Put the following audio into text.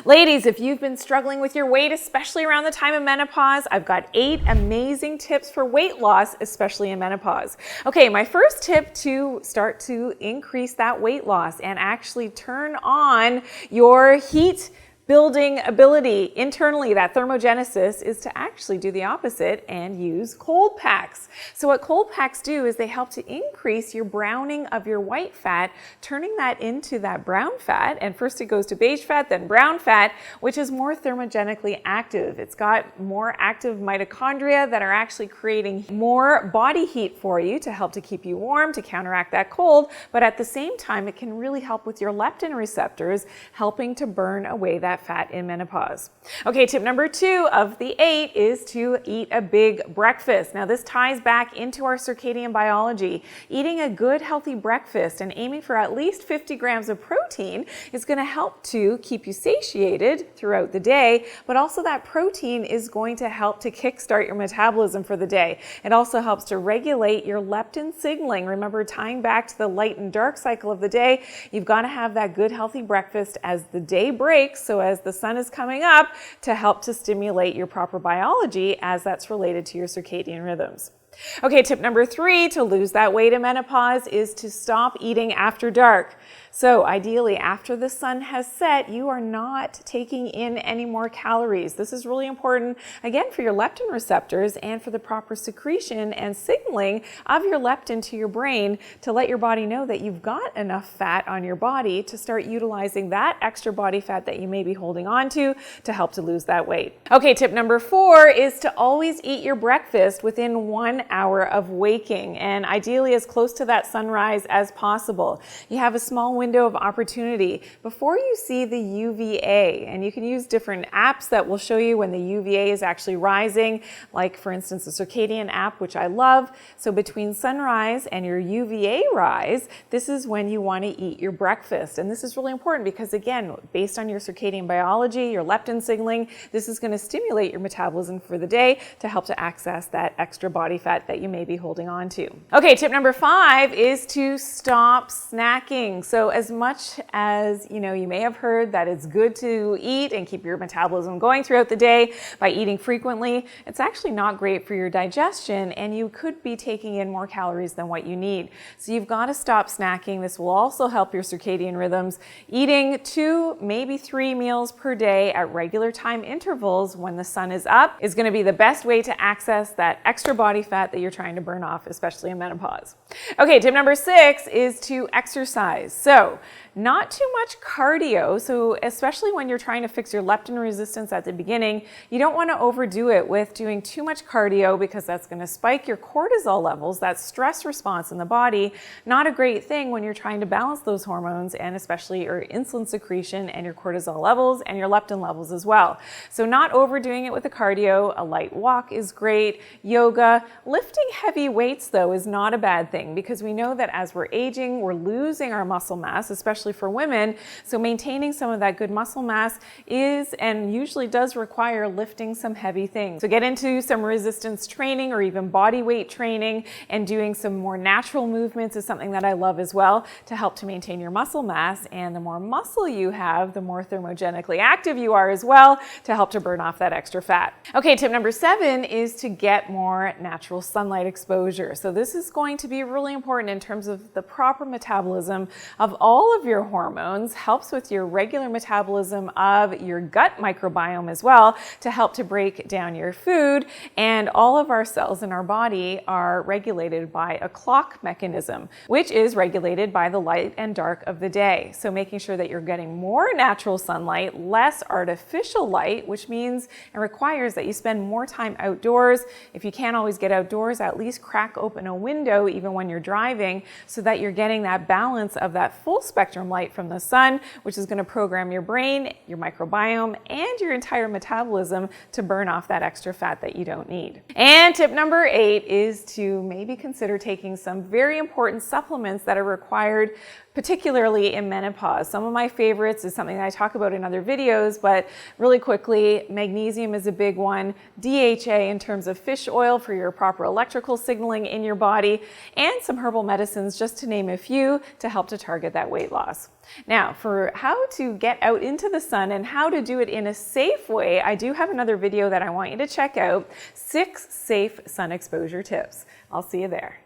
Ladies, if you've been struggling with your weight, especially around the time of menopause, I've got 8 amazing tips for weight loss, especially in menopause. Okay, my first tip to start to increase that weight loss and actually turn on your heat building ability internally, that thermogenesis, is to actually do the opposite and use cold packs. So what cold packs do is they help to increase your browning of your white fat, turning that into that brown fat. And first it goes to beige fat, then brown fat, which is more thermogenically active. It's got more active mitochondria that are actually creating more body heat for you to help to keep you warm, to counteract that cold. But at the same time, it can really help with your leptin receptors, helping to burn away that fat in menopause. Okay, tip number 2 of the 8 is to eat a big breakfast. Now this ties back into our circadian biology. Eating a good healthy breakfast and aiming for at least 50 grams of protein is going to help to keep you satiated throughout the day, but also that protein is going to help to kickstart your metabolism for the day. It also helps to regulate your leptin signaling. Remember, tying back to the light and dark cycle of the day, you've got to have that good healthy breakfast as the day breaks, so as the sun is coming up, to help to stimulate your proper biology as that's related to your circadian rhythms. Okay, tip number 3 to lose that weight in menopause is to stop eating after dark. So ideally, after the sun has set, you are not taking in any more calories. This is really important, again, for your leptin receptors and for the proper secretion and signaling of your leptin to your brain to let your body know that you've got enough fat on your body to start utilizing that extra body fat that you may be holding on to help to lose that weight. Okay, tip number 4 is to always eat your breakfast within 1 hour of waking, and ideally as close to that sunrise as possible. You have a small window of opportunity before you see the UVA, and you can use different apps that will show you when the UVA is actually rising, like for instance the circadian app, which I love. So between sunrise and your UVA rise, this is when you want to eat your breakfast. And this is really important because, again, based on your circadian biology, your leptin signaling, this is going to stimulate your metabolism for the day to help to access that extra body fat that you may be holding on to. Okay, tip number 5 is to stop snacking. So as much as you may have heard that it's good to eat and keep your metabolism going throughout the day by eating frequently, it's actually not great for your digestion, and you could be taking in more calories than what you need. So you've got to stop snacking. This will also help your circadian rhythms. Eating 2, maybe 3 meals per day at regular time intervals when the sun is up is going to be the best way to access that extra body fat that you're trying to burn off, especially in menopause. Okay, tip number 6 is to exercise. So not too much cardio. So especially when you're trying to fix your leptin resistance at the beginning, you don't want to overdo it with doing too much cardio because that's going to spike your cortisol levels, that stress response in the body. Not a great thing when you're trying to balance those hormones, and especially your insulin secretion and your cortisol levels and your leptin levels as well. So not overdoing it with the cardio. A light walk is great. Yoga. Lifting heavy weights, though, is not a bad thing because we know that as we're aging, we're losing our muscle mass, especially for women. So maintaining some of that good muscle mass is and usually does require lifting some heavy things. So get into some resistance training or even body weight training, and doing some more natural movements is something that I love as well to help to maintain your muscle mass. And the more muscle you have, the more thermogenically active you are as well to help to burn off that extra fat. Okay, tip number 7 is to get more natural sunlight exposure. So this is going to be really important in terms of the proper metabolism of all of your hormones, helps with your regular metabolism of your gut microbiome as well to help to break down your food. And all of our cells in our body are regulated by a clock mechanism, which is regulated by the light and dark of the day. So making sure that you're getting more natural sunlight, less artificial light, which means and requires that you spend more time outdoors. If you can't always get outdoors, at least crack open a window even when you're driving so that you're getting that balance of that full spectrum light from the sun, which is going to program your brain, your microbiome, and your entire metabolism to burn off that extra fat that you don't need. And tip number 8 is to maybe consider taking some very important supplements that are required particularly in menopause. Some of my favorites is something that I talk about in other videos, but really quickly, magnesium is a big one, DHA in terms of fish oil for your proper electrical signaling in your body, and some herbal medicines, just to name a few, to help to target that weight loss. Now, for how to get out into the sun and how to do it in a safe way, I do have another video that I want you to check out, 6 safe sun exposure tips. I'll see you there.